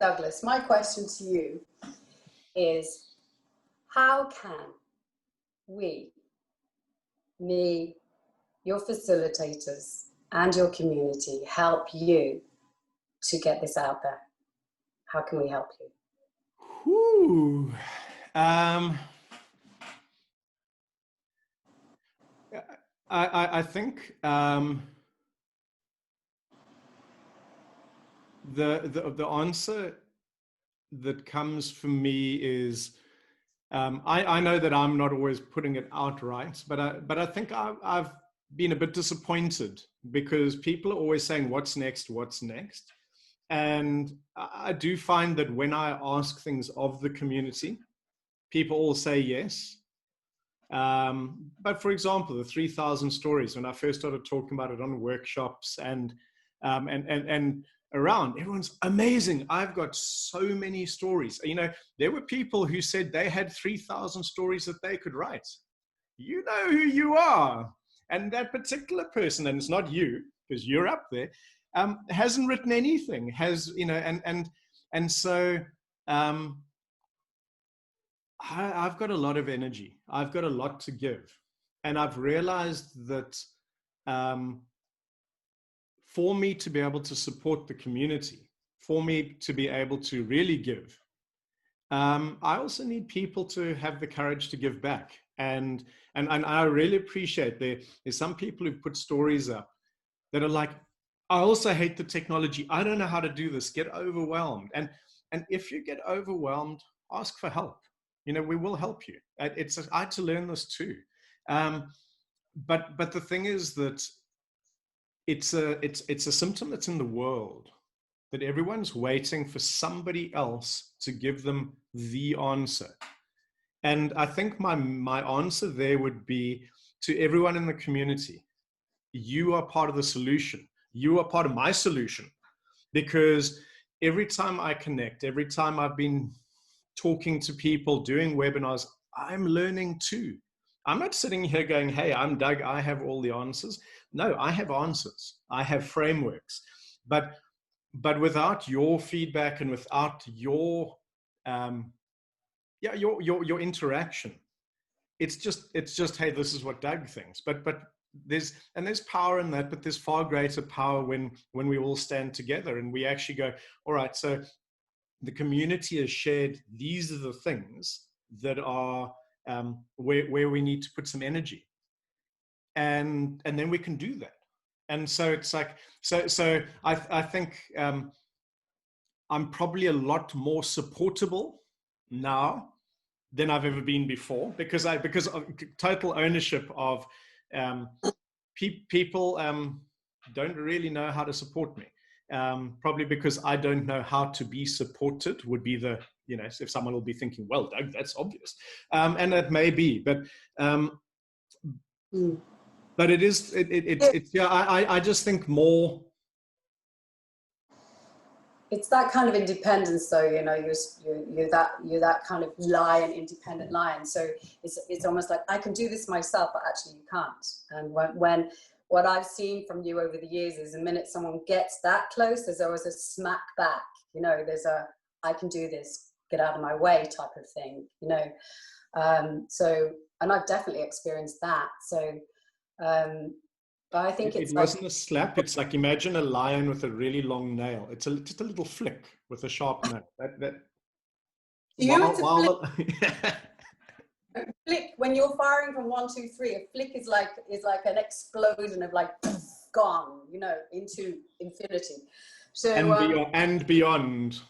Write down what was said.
Douglas, my question to you is, how can we, me, your facilitators, and your community help you to get this out there? How can we help you? Ooh. I think the answer that comes from me is, I know that I'm not always putting it out right, but I think I've been a bit disappointed because people are always saying, what's next, what's next? And I do find that when I ask things of the community, people all say yes. But for example, the 3,000 stories, when I first started talking about it on workshops and around, everyone's amazing. I've got so many stories. You know, there were people who said they had 3,000 stories that they could write. You know who you are. And that particular person, and it's not you, because you're up there, hasn't written anything, and so I've got a lot of energy. I've got a lot to give. And I've realized that for me to be able to support the community, for me to be able to really give, I also need people to have the courage to give back. And I really appreciate there's some people who've put stories up that are like, I also hate the technology. I don't know how to do this. Get overwhelmed. And if you get overwhelmed, ask for help. You know, we will help you. I had to learn this too. But the thing is that it's a symptom that's in the world, that everyone's waiting for somebody else to give them the answer. And I think my answer there would be to everyone in the community, you are part of the solution. You are part of my solution, because every time I connect, every time I've been talking to people, doing webinars, I'm learning too. I'm not sitting here going, hey, I'm Doug, I have all the answers. No, I have answers. I have frameworks. But without your feedback and without your interaction, it's just, hey, this is what Doug thinks. But there's power in that, but there's far greater power when we all stand together and we actually go, all right, so the community has shared, these are the things that are where we need to put some energy, and then we can do that. And so it's like, so I think I'm probably a lot more supportable now than I've ever been before, because of total ownership of people don't really know how to support me. Probably because I don't know how to be supported would be the, you know, if someone will be thinking, well, Doug, that's obvious. And it may be, but it's yeah, I just think more. It's that kind of independence, though, you know, you're that kind of lion, independent lion. So it's almost like, I can do this myself, but actually you can't. And when what I've seen from you over the years is, the minute someone gets that close, there's always a smack back, you know, there's a, I can do this, get out of my way type of thing, you know. So, and I've definitely experienced that. So, but I think it wasn't a slap. It's like, imagine a lion with a really long nail. It's just a little flick with a sharp nail. Flick, when you're firing from 1, 2, 3, a flick is like an explosion of like gone, you know, into infinity. So and beyond.